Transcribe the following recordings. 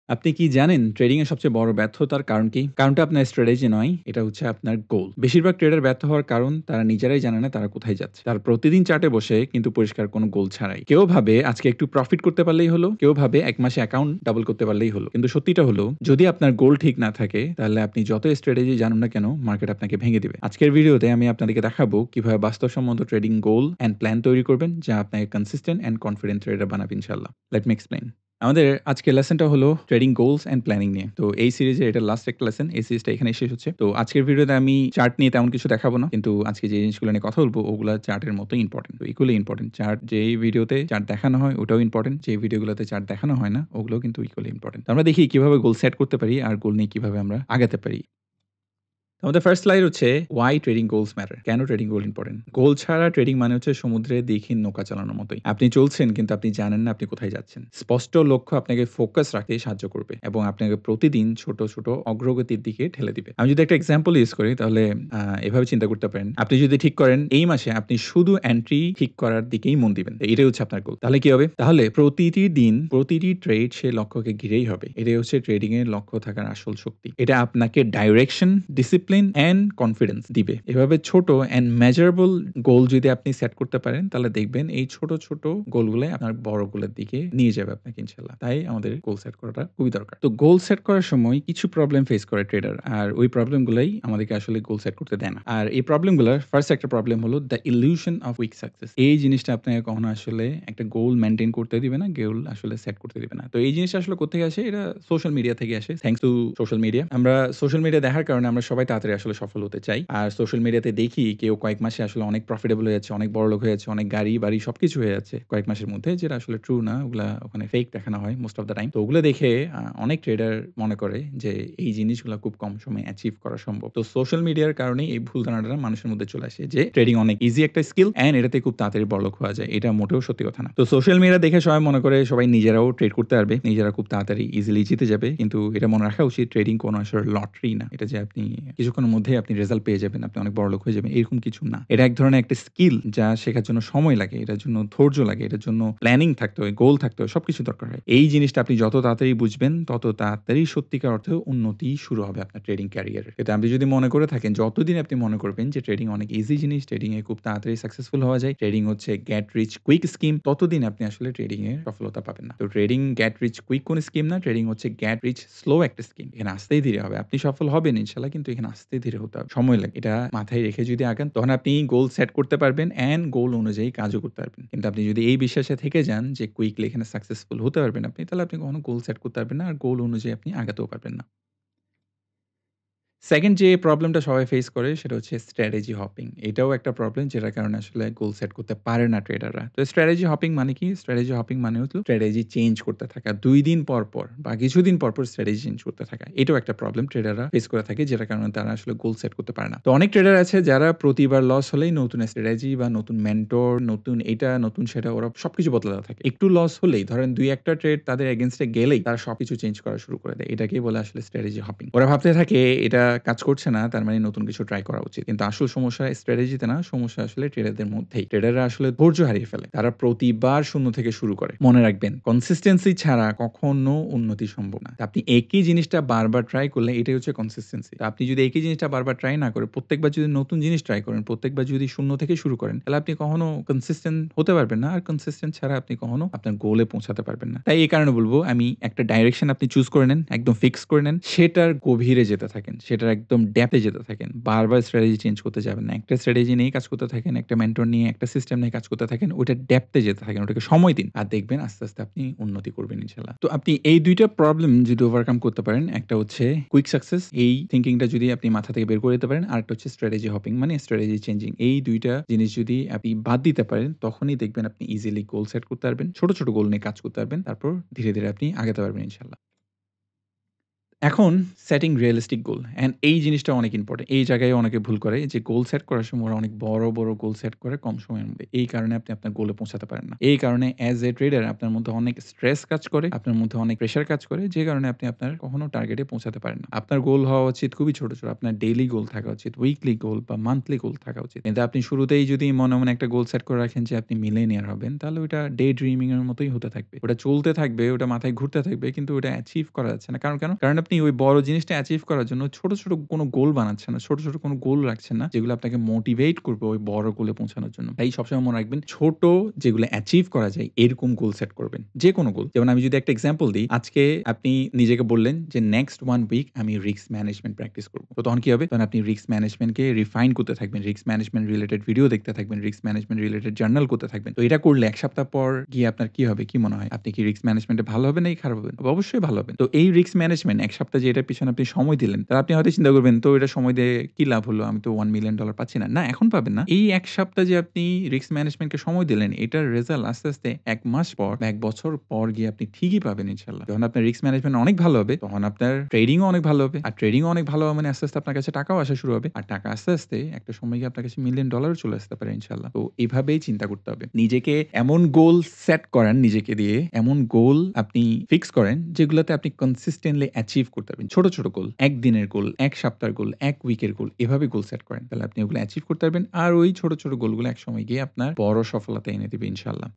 আপনি কি জানেন ট্রেডিং এর সবচেয়ে বড় ব্যর্থতার কারণ কি? কারণটা আপনার স্ট্র্যাটেজি নয়, এটা হচ্ছে আপনার গোল। বেশিরভাগ ট্রেডার ব্যর্থ হওয়ার কারণ তারা নিজেরাই জানে না তারা কোথায় যাচ্ছে। তারা প্রতিদিন চার্টে বসে কিন্তু পরিষ্কার কোনো গোল ছাড়াই। কেউ ভাবে আজকে একটু প্রফিট করতে পারলেই হলো, কেউ ভাবে ১ মাসে অ্যাকাউন্ট ডাবল করতে পারলেই হলো। কিন্তু সত্যিটা হলো যদি আপনার গোল ঠিক না থাকে তাহলে আপনি যত স্ট্র্যাটেজি জানুন না কেন মার্কেট আপনাকে ভেঙে দিবে। আজকের ভিডিওতে আমি আপনাদেরকে দেখাবো কিভাবে বাস্তবসম্মত ট্রেডিং গোল অ্যান্ড প্ল্যান তৈরি করবেন যা আপনাকে কনসিস্টেন্ট অ্যান্ড কনফিডেন্ট ট্রেডার বানাবে ইনশাআল্লাহ। Let me explain. আমাদের আজকের লেসনটা হলো ট্রেডিং গোলস অ্যান্ড প্ল্যানিং নিয়ে। তো এই সিরিজের এটা লাস্ট একটা লেসন। এই সিরিজটা এখানেই শেষ হচ্ছে। তো আজকের ভিডিওতে আমি চার্ট নিয়ে তেমন কিছু দেখাবো না। কিন্তু আজকে যে জিনিসগুলো নিয়ে কথা বলবো ওগুলা চার্টের মতোই ইম্পোর্টেন্ট। তো ইকুয়ালি ইম্পোর্টেন্ট। চার্ট যেই ভিডিওতে চার্ট দেখানো হয় ওটাও ইম্পোর্টেন্ট। যে ভিডিওগুলোতে চার্ট দেখানো হয় না ওগুলোও কিন্তু ইকুয়ালি ইম্পোর্টেন্ট। তো আমরা দেখি কিভাবে গোল সেট করতে পারি আর গোল নিয়ে কিভাবে আমরা আগাতে পারি। আমাদের ফার্স্ট স্লাইড হচ্ছে ওয়াই ট্রেডিং গোলস ম্যাটার। কেন ট্রেডিং গোল ইম্পোর্টেন্ট? গোল ছাড়া ট্রেডিং মানে হচ্ছে সমুদ্রে দীঘির নৌকা চালানোর মতোই। আপনি চলছেন কিন্তু আপনি জানেন না আপনি কোথায় যাচ্ছেন। স্পষ্ট লক্ষ্য আপনাকে ফোকাস রাখতে সাহায্য করবে এবং আপনাকে প্রতিদিন ছোট, ছোট অগ্রগতির দিকে ঠেলে দিবে। আমি যদি একটা এক্সাম্পল ইউজ করি তাহলে এভাবে চিন্তা করতে পারেন। আপনি যদি ঠিক করেন এই মাসে আপনি শুধু এন্ট্রি ঠিক করার দিকেই মন দিবেন। এটাই হচ্ছে আপনার গোল। তাহলে কি হবে? তাহলে প্রতিটি দিন, প্রতিটি ট্রেড সে লক্ষ্যকে ঘিরেই হবে। এটাই হচ্ছে ট্রেডিং এর লক্ষ্য থাকার আসল শক্তি। এটা আপনাকে ডাইরেকশন, ডিসিপ্লিন অ্যান্ড কনফিডেন্স দিবে। এভাবে ছোট অ্যান্ড মেজারেবল গোল যদি আপনি সেট করতে পারেন তাহলে দেখবেন এই ছোট, ছোট গোলগুলাই আপনার বড় গোলের দিকে নিয়ে যাবে আপনাকে ইনশাআল্লাহ। তাই আমাদের গোল সেট করাটা খুবই দরকার। তো গোল সেট করার সময় কিছু প্রবলেম ফেস করে ট্রেডার। আর ওই প্রবলেম গুলাই আমাদেরকে আসলে গোল সেট করতে দেয় না। আর এই প্রবলেম গুলার ফার্স্ট একটা প্রবলেম হলো the illusion of quick success. এই জিনিসটা আপনাকে কখনো আসলে একটা গোল মেইনটেইন করতে দিবে না, গোল আসলে সেট করতে দিবে না। তো এই জিনিসটা আসলে কোত্থেকে আসে? এটা সোশ্যাল মিডিয়া থেকে আসে। Thanks to social media. আমরা সোশ্যাল মিডিয়া দেখার কারণে আমরা সবাই তাড়াতাড়ি আসলে সফল হতে চাই। আর সোশ্যাল মিডিয়াতে দেখি কেউ কয়েক মাসে আসলে অনেক প্রফিটেবল হয়ে যাচ্ছে, অনেক বড়লোক হয়ে যাচ্ছে, অনেক গাড়ি, বাড়ি সবকিছু হয়ে যাচ্ছে কয়েক মাসের মধ্যে, যেটা আসলে ট্রু না। ওগুলা ওখানে ফেক দেখানো হয় মোস্ট অফ দ্যা টাইম। তো ওগুলো দেখে অনেক ট্রেডার মনে করে যে এই জিনিসগুলা খুব কম সময়ে অ্যাচিভ করা সম্ভব। তো সোশ্যাল মিডিয়ার কারণেই এই ভুল ধারণাটা মানুষের মধ্যে চলে আসে যে ট্রেডিং অনেক ইজি একটা স্কিল অ্যান্ড এটাতে খুব তাড়াতাড়ি বড়লোক হওয়া যায়। এটা মোটেও সত্যি কথা না। তো সোশ্যাল মিডিয়া দেখে সবাই মনে করে সবাই নিজেরাও ট্রেড করতে পারবে, নিজেরা খুব তাড়াতাড়ি ইজিলি জিতে যাবে। কিন্তু এটা মনে রাখা উচিত ট্রেডিং কোনো আসলে লটারি না। এটা যে আপনি কিছুক্ষণের মধ্যেই আপনি রেজাল্ট পেয়ে যাবেন, আপনি অনেক বড়লোক হয়ে যাবেন এরকম কিছু না। এটা এক ধরনের একটা স্কিল যা শেখার জন্য সময় লাগে, এটার জন্য ধৈর্য লাগে, এটার জন্য প্ল্যানিং থাকতে হয়, গোল থাকতে হয়, সবকিছু দরকার হয়। এই জিনিসটা আপনি যত তাড়াতাড়ি বুঝবেন তত তাড়াতাড়ি সত্যিকার অর্থে উন্নতি শুরু হবে আপনার ট্রেডিং ক্যারিয়ারের। কিন্তু আপনি যদি মনে করে থাকেন যতদিন আপনি মনে করবেন যে ট্রেডিং অনেক ইজি জিনিস, ট্রেডিং এ খুব তাড়াতাড়ি সাকসেসফুল হওয়া যায়, ট্রেডিং হচ্ছে গেট রিচ কুইক স্কিম, ততদিন আপনি আসলে ট্রেডিং এ সফলতা পাবেন না। তো ট্রেডিং গেট রিচ কুইক কোন স্কিম না, ট্রেডিং হচ্ছে গেট রিচ স্লো একটা স্কিম। এখানে আস্তেই ধীরে হবে। আপনি সফল হবেন ইনশাআল্লাহ, কিন্তু এখানে আস্তে ধীরে হতে হবে। সময় লাগে। এটা মাথায় রেখে যদি আগান তখন আপনি গোল সেট করতে পারবেন অ্যান্ড গোল অনুযায়ী কাজও করতে পারবেন। কিন্তু আপনি যদি এই বিশ্বাসে থেকে যান যে কুইকলি এখানে সাকসেসফুল হতে পারবেন আপনি, তাহলে আপনি কখনো গোল সেট করতে পারবেন না। আর গোল অনুযায়ী আপনি আগাতেও পারবেন না। সেকেন্ড যে প্রবলেমটা সবাই ফেস করে সেটা হচ্ছে স্ট্র্যাটেজি হপিং। এটাও একটা প্রবলেম যেটার কারণে আসলে গোল সেট করতে পারে না ট্রেডাররা। তো স্ট্র্যাটেজি হপিং মানে কি? স্ট্র্যাটেজি হপিং মানে হলো স্ট্র্যাটেজি চেঞ্জ করতে থাকা। ২ দিন পর, পর বা কিছুদিন পর, পর স্ট্র্যাটেজি চেঞ্জ করতে থাকা। এটাও একটা প্রবলেম ট্রেডাররা ফেস করে থাকে যেটার কারণে তারা আসলে গোল সেট করতে পারে না। তো অনেক ট্রেডার আছে যারা প্রতিবার লস হলেই নতুন স্ট্র্যাটেজি বা নতুন মেন্টর, নতুন এটা, নতুন সেটা ওরা সবকিছু বদলাতে থাকে। একটু লস হলেই ধরেন ২-১ টা ট্রেড তাদের এগেইনস্ট এ গেলেই তারা সবকিছু চেঞ্জ করা শুরু করে দেয়। এটাকেই বলে আসলে স্ট্র্যাটেজি হপিং। ওরা ভাবতে থাকে এটা কাজ করছে না তার মানে নতুন কিছু ট্রাই করা উচিত। কিন্তু আসল সমস্যা স্ট্র্যাটেজিতে না, সমস্যা আসলে ট্রেডারদের মধ্যেই। ট্রেডাররা আসলে ধৈর্য হারিয়ে ফেলে। তারা প্রতিবার শূন্য থেকে শুরু করে। মনে রাখবেন কনসিস্টেন্সি ছাড়া কখনো উন্নতি সম্ভব না। আপনি একই জিনিসটা বারবার ট্রাই করলে এটাই হচ্ছে কনসিস্টেন্সি। তো আপনি যদি একই জিনিসটা বারবার ট্রাই না করে প্রত্যেকবার যদি নতুন জিনিস ট্রাই করেন, প্রত্যেকবার যদি শূন্য থেকে শুরু করেন, তাহলে আপনি কখনো কনসিস্টেন্ট হতে পারবেন না। আর কনসিস্টেন্ট ছাড়া আপনি কখনো আপনার গোলে পৌঁছাতে পারবেন না। তাই এই কারণে বলব আমি একটা ডাইরেকশন আপনি চুজ করে নেন, একদম ফিক্স করে নেন। সেটার গভীরে যেতে থাকেন। সেটার একদম ডেপথ এ যেতে থাকেন। বারবার স্ট্র্যাটেজি চেঞ্জ করতে যাবেন না। একটা স্ট্র্যাটেজি নিয়েই কাজ করতে থাকেন, একটা মেন্টর নিয়ে, একটা সিস্টেম নিয়ে কাজ করতে থাকেন। ওইটার ডেপথ এ যেতে থাকেন। ওটাকে সময় দিন। আর দেখবেন আস্তে, আস্তে আপনি উন্নতি করবেন ইনশাআল্লাহ। তো আপনি এই ২ টা প্রবলেম যদি ওভারকাম করতে পারেন, একটা হচ্ছে কুইক সাকসেস, এই থিংকিংটা যদি আপনি মাথা থেকে বের করে দিতে পারেন। আরেকটা হচ্ছে স্ট্র্যাটেজি হপিং মানে স্ট্র্যাটেজি চেঞ্জিং। এই ২ টা জিনিস যদি আপনি বাদ দিতে পারেন, তখনই দেখবেন আপনি ইজিলি গোল সেট করতে পারবেন। ছোট, ছোট গোল নিয়ে কাজ করতে পারবেন। তারপর ধীরে, ধীরে আপনি আগাতে পারবেন ইনশাআল্লাহ। এখন সেটিং রিয়ালিস্টিক গোল অ্যান্ড এই জিনিসটা অনেক ইম্পোর্টেন্ট। এই জায়গায় অনেকে ভুল করে যে গোল সেট করার সময় ওরা অনেক বড়, বড় গোল সেট করে কম সময়ের মধ্যে। এই কারণে আপনি আপনার গোলে পৌঁছাতে পারেন না। এই কারণে অ্যাজ এ ট্রেডার আপনার মধ্যে অনেক স্ট্রেস কাজ করে, আপনার মধ্যে অনেক প্রেশার কাজ করে যে কারণে আপনি আপনার কখনো টার্গেটে পৌঁছাতে পারেন না। আপনার গোল হওয়া উচিত খুবই ছোট, ছোট। আপনার ডেইলি গোল থাকা উচিত, উইকলি গোল বা মান্থলি গোল থাকা উচিত। কিন্তু আপনি শুরুতেই যদি মনে, মনে একটা গোল সেট করে রাখেন যে আপনি মিলেনিয়ার হবেন তাহলে ওইটা ডে ড্রিমিং এর মতোই হতে থাকবে। ওটা চলতে থাকবে, ওটা মাথায় ঘুরতে থাকবে কিন্তু ওটা অ্যাচিভ করা যাচ্ছে না। কারণ কেন? কারণ আপনি ওই বড় জিনিসটা অ্যাচিভ করার জন্য ছোট, ছোট কোনো গোল বানাচ্ছেন না। ছোট, ছোট কোনো গোল রাখছেন না যেগুলো আপনাকে মোটিভেট করবে ওই বড় গোলে পৌঁছানোর জন্য। তাই সবসময় মনে রাখবেন ছোট যেগুলো অ্যাচিভ করা যায় এরকম গোল সেট করবেন। যেকোনো গোল। যেমন আমি যদি একটা এক্সাম্পল দিই, আজকে আপনি নিজেকে বললেন যে নেক্সট 1 উইক আমি রিস্ক ম্যানেজমেন্ট প্র্যাকটিস করব। তো তখন কি হবে? তখন আপনি রিস্ক ম্যানেজমেন্টকে রিফাইন করতে থাকবেন। রিস্ক ম্যানেজমেন্ট রিলেটেড ভিডিও দেখতে থাকবেন। রিস্ক ম্যানেজমেন্ট রিলেটেড জার্নাল করতে থাকবেন। তো এটা করলে ১ সপ্তাহ পর গিয়ে আপনার কি হবে? কি মনে হয়? আপনি কি রিস্ক ম্যানেজমেন্টে ভালো হবেন নাকি খারাপ হবেন? অবশ্যই ভালো হবেন। তো এই রিস্ক ম্যানেজমেন্ট ১ সপ্তাহ যে এটার পিছনে আপনি সময় দিলেন, তাহলে আপনি হয়তো চিন্তা করবেন তো এটা সময় দিয়ে কি লাভ হলো? আমি তো $1,000,000 পাচ্ছি না। না, এখন পাবেন না। এই ১ সপ্তাহ যে আপনি রিস্ক ম্যানেজমেন্টকে সময় দিলেন, এটার রেজাল্ট আস্তে, আস্তে ১ মাস পর বা ১ বছর পর গিয়ে আপনি ঠিকই পাবেন ইনশাআল্লাহ। যখন আপনার রিস্ক ম্যানেজমেন্ট অনেক ভালো হবে, তখন আপনার ট্রেডিং ও অনেক ভালো হবে। আর ট্রেডিং ও অনেক ভালো হবে মানে আস্তে, আস্তে আপনার কাছে টাকাও আসা শুরু হবে। আর টাকা আস্তে, আস্তে একটা সময় গিয়ে আপনার কাছে $1,000,000 ও চলে আসতে পারে ইনশাআল্লাহ। তো এভাবেই চিন্তা করতে হবে। নিজেকে এমন গোল সেট করেন নিজেকে দিয়ে, এমন গোল আপনি ফিক্স করেন যেগুলোতে আপনি কনসিস্টেন্টলি অ্যাচিভ করতে পারবেন। ছোট, ছোট গোল। ১ দিনের গোল, ১ সপ্তাহের গোল, ১ উইকের গোল এভাবে গোল সেট করেন। তাহলে আপনি ওগুলো অ্যাচিভ করতে পারবেন। আর ওই ছোট, ছোট গোলগুলো একসময় গিয়ে আপনার বড় সফলতা এনে দিবে ইনশাআল্লাহ।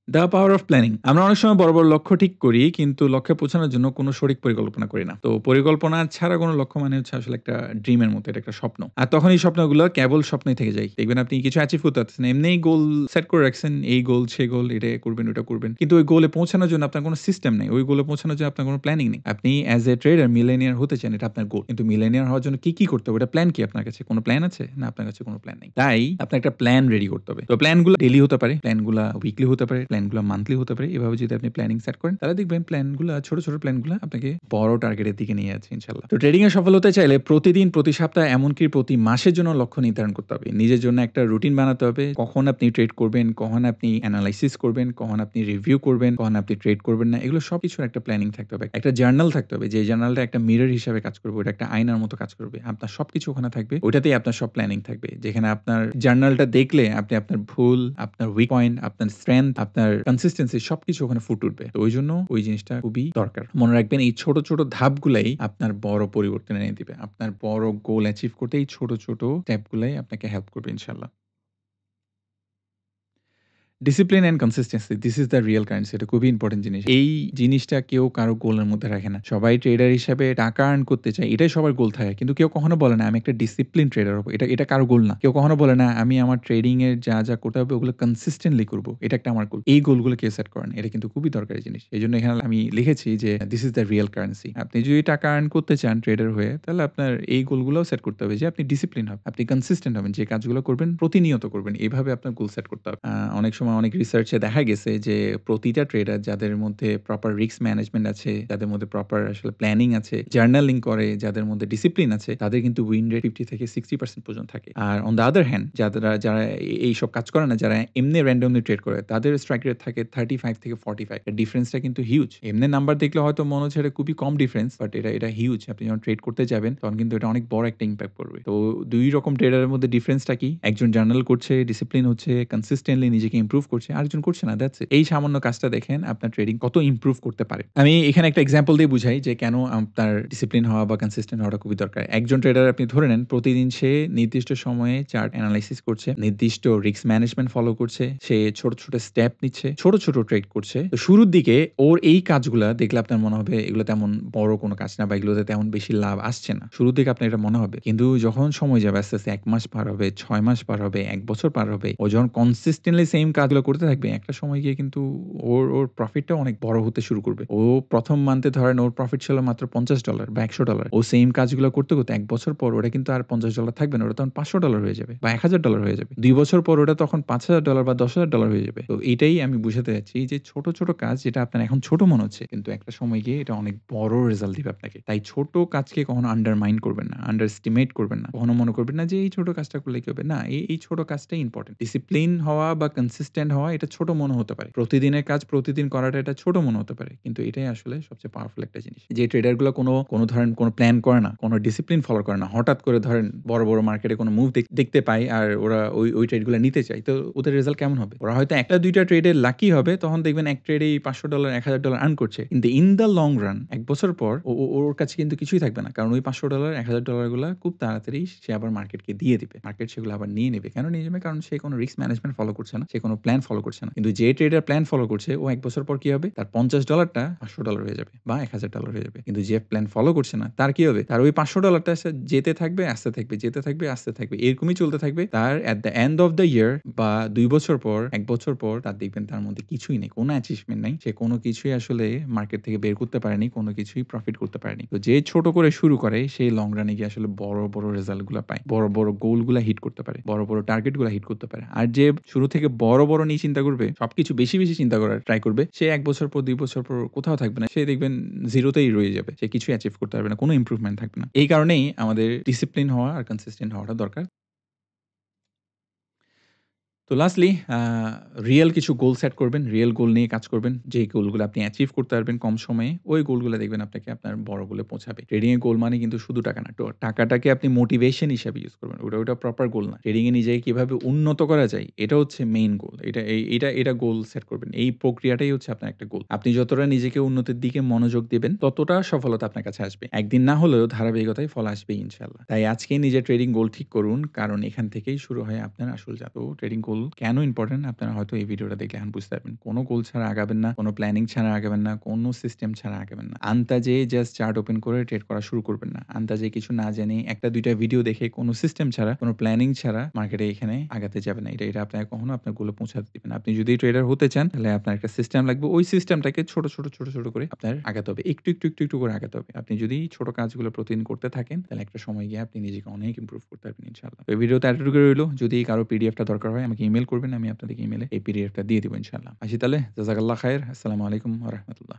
The power of planning. আমরা অনেক সময় বড়, বড় লক্ষ্য ঠিক করি কিন্তু লক্ষ্যে পৌঁছানোর জন্য কোনো সঠিক পরিকল্পনা করি না। তো পরিকল্পনা ছাড়া কোনো লক্ষ্য মানে হচ্ছে আসলে একটা ড্রিমের মতো, এটা একটা স্বপ্ন। আর তখন এই স্বপ্নগুলো কেবল স্বপ্নই থেকে যায়। দেখবেন আপনি কিছু অ্যাচিভ করতে পারতেছেন না। এমনিই গোল সেট করে রাখছেন, এই গোল, সে গোল, এটা করবেন, ওটা করবেন। কিন্তু ওই গোলে পৌঁছানোর জন্য আপনার কোনো সিস্টেম নেই। ওই গোলে পৌঁছানোর জন্য আপনার কোনো প্ল্যানিং নেই। আপনি অ্যাজ এ ট্রেডার মিলেনিয়ার হতে চান, এটা আপনার গোল। কিন্তু মিলেনিয়ার হওয়ার জন্য কি, কি করতে হবে? ওটা প্ল্যান কি আপনার কাছে? কোনো প্ল্যান আছে? না, আপনার কাছে কোনো প্ল্যান নেই। তাই আপনার একটা প্ল্যান রেডি করতে হবে। তো প্ল্যানগুলা ডেইলি হতে পারে, প্ল্যানগুলা উইকলি হতে পারে, প্ল্যানগুলা মান্থলি হতে পারে। এভাবে যদি আপনি প্ল্যানিং সেট করেন তাহলে দেখবেন প্ল্যানগুলা ছোট, ছোট প্ল্যানগুলা আপনাকে বড় টার্গেটের দিকে নিয়ে যাচ্ছে ইনশাআল্লাহ। তো ট্রেডিং এ সফল হতে চাইলে প্রতিদিন, প্রতি সপ্তাহে এমনকি প্রতি মাসের জন্য লক্ষ্য নির্ধারণ করতে হবে। নিজের জন্য একটা রুটিন বানাতে হবে। কখন আপনি ট্রেড করবেন, কখন আপনি এনালাইসিস করবেন, কখন আপনি রিভিউ করবেন, কখন আপনি ট্রেড করবেন না। এগুলো সবকিছুর একটা প্ল্যানিং থাকতে হবে। একটা জার্নাল থাকতে হবে। যে জার্নালটা একটা মিরর হিসাবে কাজ করবে। ওটা একটা আয়নার মতো কাজ করবে। আপনার সবকিছু ওখানে থাকবে। ওইটাতেই আপনার সব প্ল্যানিং থাকবে। যেখানে আপনার জার্নালটা দেখলে আপনি আপনার ভুল, আপনার উইক পয়েন্ট, আপনার স্ট্রেংথ, আপনার কনসিস্টেন্সি সবকিছু ওখানে ফুটে উঠবে। তো ওইজন্য ওই জিনিসটা খুবই দরকার। মনে রাখবেন এই ছোট, ছোট ধাপগুলাই আপনার বড় পরিবর্তন এনে দিবে। আপনার বড় গোল অ্যাচিভ করতে এই ছোট, ছোট স্টেপ গুলাই আপনাকে হেল্প করবে ইনশাআল্লাহ। Discipline and consistency this is the Real currency. এটা খুবই ইম্পোর্টেন্ট জিনিস। এই জিনিসটা কেউ কারো গোলের মধ্যে রাখে না। সবাই ট্রেডার হিসাবে টাকা আর্ন করতে চায়। এটাই সবার গোল থাকে। কিন্তু কেউ কখনো বলে না আমি একটা ডিসিপ্লিন ট্রেডার হবো। এটা কারো গোল না। কেউ কখনো বলে না আমি আমার ট্রেডিং এর যা, যা করতে হবে ওগুলো কনসিস্টেন্টলি করব। এটা একটা আমার গোল। এই গোলগুলো কেউ সেট করে না। এটা কিন্তু খুবই দরকারি জিনিস। এজন্য এখানে আমি লিখেছি যে this is the Real currency. আপনি যদি টাকা আর্ন করতে চান ট্রেডার হয়ে তাহলে আপনার এই গোলগুলোও সেট করতে হবে যে আপনি ডিসিপ্লিন হবেন। আপনি কনসিস্টেন্ট হবেন। যে কাজগুলো করবেন প্রতিনিয়ত করবেন। এভাবে আপনার গোল সেট করতে হবে। অনেক সময় অনেক রিসার্চে দেখা গেছে যে প্রতিটা ট্রেডার যাদের মধ্যে প্রপার রিস্ক ম্যানেজমেন্ট আছে, যাদের মধ্যে প্রপার আসলে প্ল্যানিং আছে, জার্নালিং করে, যাদের মধ্যে ডিসিপ্লিন আছে, তাদের কিন্তু উইন রেট 50 থেকে 60% পর্যন্ত থাকে। আর অন দ্য আদার হ্যান্ড যারা এইসব কাজ করে না, যারা এমনি র‍্যান্ডমলি ট্রেড করে, তাদের স্ট্রাইক রেট থাকে 35 থেকে 45। এর ডিফারেন্সটা কিন্তু হিউজ। এমনি নাম্বার দেখলে হয়তো মনে হচ্ছে এটা খুবই কম ডিফারেন্স, বাট এটা হিউজ। আপনি যখন ট্রেড করতে যাবেন তখন কিন্তু এটা অনেক বড় একটা ইমপ্যাক্ট পড়বে। তো ২ রকম ট্রেডারের মধ্যে ডিফারেন্সটা কি? একজন জার্নাল করছে, ডিসিপ্লিন হচ্ছে, কনসিস্টেন্টলি নিজেকে ইমপ্রুভ করছে। আরেকজন করছে না। That's it. এই সামান্য কাজটা দেখেন আপনার ট্রেডিং কত ইমপ্রুভ করতে পারে। আমি এখানে একটা এক্সাম্পল দিয়ে বুঝাই যে কেন আপনার ডিসিপ্লিন হওয়া বা কনসিস্টেন্ট হওয়াটা খুবই দরকার। একজন ট্রেডার আপনি ধরে নেন প্রতিদিন সে নির্দিষ্ট সময়ে চার্ট এনালাইসিস করছে, নির্দিষ্ট রিস্ক ম্যানেজমেন্ট ফলো করছে, সে ছোট, ছোট স্টেপ নিচ্ছে, ছোট, ছোট ট্রেড করছে। তো শুরুর দিকে ওর এই কাজগুলা দেখলে আপনার মনে হবে এগুলো তেমন বড় কোনো কাজ না বা এগুলোতে তেমন বেশি লাভ আসছে না। শুরুর দিকে আপনার এটা মনে হবে। কিন্তু যখন সময় যাবে আস্তে, আস্তে ১ মাস পার হবে, ৬ মাস পার হবে, ১ বছর পার হবে। ও যখন কনসিস্টেন্টলি সেম কাজগুলো করতে থাকবে একটা সময় গিয়ে কিন্তু ওর প্রফিটটাও অনেক বড় হতে শুরু করবে। ও ১ম মান্থে ধরেন ওর প্রফিট ছিল মাত্র $৫০ বা $১০০। ও সেম কাজগুলো করতে, করতে ১ বছর পর ওটা কিন্তু আর $৫০ থাকবে না। ওটা তখন $৫০০ হয়ে যাবে বা $১,০০০ হয়ে যাবে। ২ বছর পর ওটা তখন $৫,০০০ বা $১০,০০০ হয়ে যাবে। তো এইটাই আমি বুঝাতে চাচ্ছি যে ছোট, ছোট কাজ যেটা আপনার এখন ছোট মনে হচ্ছে কিন্তু একটা সময় গিয়ে এটা অনেক বড় রেজাল্ট দিবে আপনাকে। তাই ছোট কাজকে কখনো আন্ডারমাইন করবেন না, আন্ডার এস্টিমেট করবেন না। কখনো মনে করবেন না যে এই ছোট কাজটা করলে কি হবে? না, এই ছোট কাজটাই ইম্পোর্টেন্ট। ডিসিপ্লিন হওয়া বা কনসিস্টেন্ট কনসিস্টেন্ট হওয়া এটা ছোট মনে হতে পারে। প্রতিদিনের কাজ প্রতিদিন করাটা এটা ছোট মনে হতে পারে। কিন্তু এটাই আসলে সবচেয়ে পাওয়ারফুল একটা জিনিস। যে ট্রেডার গুলা কোনো ধরেন কোনো প্ল্যান করে না, কোনো ডিসিপ্লিন ফলো করে না। হঠাৎ করে ধরেন বড় মার্কেটে কোনো মুভ দেখতে পায় আর ওরা ওই ট্রেড গুলা নিতে চায়। তো ওদের রেজাল্ট কেমন হবে? ওরা হয়তো ১ টা ২ টা ট্রেডে লাকি হবে, তখন দেখবেন এক ট্রেডেই $৫০০ $১,০০০ আর্ন করছে। কিন্তু ইন দ্য লং রান ১ বছর পর ওর কাছে কিন্তু কিছুই থাকবে না। কারণ ওই $৫০০ $১,০০০ গুলা খুব তাড়াতাড়ি সে আবার মার্কেটকে দিয়ে দিবে। মার্কেট সেগুলো আবার নিয়ে নিবে। কেন নিয়ে যাবে? কারণ সে কোনো রিস্ক ম্যানেজমেন্ট ফলো করছে না। সে কোনো প্ল্যান ফলো করছে না। কিন্তু যে ট্রেডার প্ল্যান ফলো করছে ও ১ বছর পর কি হবে? তার $৫০ টা $৫০০ হয়ে যাবে বা $১,০০০ হয়ে যাবে। কিন্তু যে প্ল্যান ফলো করছে না তার কি হবে? তার ওই $৫০০ টা যেতে থাকবে, আসতে থাকবে, যেতে থাকবে, আসতে থাকবে। এরকমই চলতে থাকবে। তার at the end of the year বা ২ বছর পর, ১ বছর পর তার দেখবেন তার মধ্যে কিছুই নেই। কোনো অ্যাচিভমেন্ট নাই। সে কোনো কিছুই আসলে মার্কেট থেকে বের করতে পারেনি। কোনো কিছুই প্রফিট করতে পারেনি। তো যে ছোট করে শুরু করে সেই লং রান এ গিয়ে আসলে বড় রেজাল্ট গুলা পায়। বড় গোল গুলা হিট করতে পারে। বড় টার্গেট গুলা হিট করতে পারে। আর যে শুরু থেকে বড় নিয়ে চিন্তা করবে, সবকিছু বেশি চিন্তা করার ট্রাই করবে, সে ১ বছর পর ২ বছর পর কোথাও থাকবে না। সে দেখবেন 0 তেই রয়ে যাবে। সে কিছুই অ্যাচিভ করতে পারবে না। কোনো ইমপ্রুভমেন্ট থাকবে না। এই কারণেই আমাদের ডিসিপ্লিন হওয়া আর কনসিস্টেন্ট হওয়াটা দরকার। তো লাস্টলি রিয়াল কিছু গোল সেট করবেন। রিয়াল গোল নিয়ে কাজ করবেন। যেই গোলগুলো আপনি অ্যাচিভ করতে পারবেন কম সময়ে, ওই গোলগুলো দেখবেন আপনাকে আপনার বড় গোলে পৌঁছাবে। ট্রেডিং এর গোল মানে কিন্তু শুধু টাকা না। টাকাটাকে আপনি মোটিভেশন হিসাবে ইউজ করবেন। ওটা প্রপার গোল না। ট্রেডিং এ নিজেকে কিভাবে উন্নত করা যায়, এটা হচ্ছে মেইন গোল। এটা গোল সেট করবেন। এই প্রক্রিয়াটাই হচ্ছে আপনার একটা গোল। আপনি যতটা নিজেকে উন্নতির দিকে মনোযোগ দিবেন, ততটা সফলতা আপনার কাছে আসবে। একদিন না হলেও ধারাবাহিকতায় ফল আসবেই ইনশাআল্লাহ। তাই আজকেই নিজের ট্রেডিং গোল ঠিক করুন। কারণ এখান থেকেই শুরু হয় আপনার আসল জাদু। ট্রেডিং গোল কেন ইম্পোর্টেন্ট আপনারা হয়তো এই ভিডিওটা দেখলে এখন বুঝতে পারবেন। কোন গোল ছাড়া আগাবেন না, কোন প্ল্যানিং ছাড়া আগাবেন না, কোন সিস্টেম ছাড়া আগাবেন না। আন্তাজে জাস্ট চার্ট ওপেন করে ট্রেড করা শুরু করবেন না। আন্তাজে কিছু না জেনে ১ টা ২ টা ভিডিও দেখে কোন সিস্টেম ছাড়া, কোন প্ল্যানিং ছাড়া মার্কেটে এখানে আগাতে যাবেন না। এটা আপনাকে কখনো আপনার গোলে পৌঁছাতে দিবে না। আপনি যদি ট্রেডার হতে চান তাহলে আপনার একটা সিস্টেম লাগবে। ওই সিস্টেমটাকে ছোট করে আপনার আগাতে হবে। একটু করে আগাতে হবে। আপনি যদি ছোট কাজগুলো প্রতিদিন করতে থাকেন তাহলে একটা সময় গিয়ে আপনি নিজেকে অনেক ইমপ্রুভ করতে পারবেন ইনশাআল্লাহ। তো এই ভিডিওতে এতটুকু রইলো। যদি কারো পিডিএফটা দরকার হয় আমাকে ইমেইল করবেন। আমি আপনাদেরকে ইমেইলে এই পিডিএফটা দিয়ে দিব ইনশাআল্লাহ। আসি তাহলে জাযাকাল্লাহ খাইর। আসসালামু আলাইকুম ওয়া রাহমাতুল্লাহ।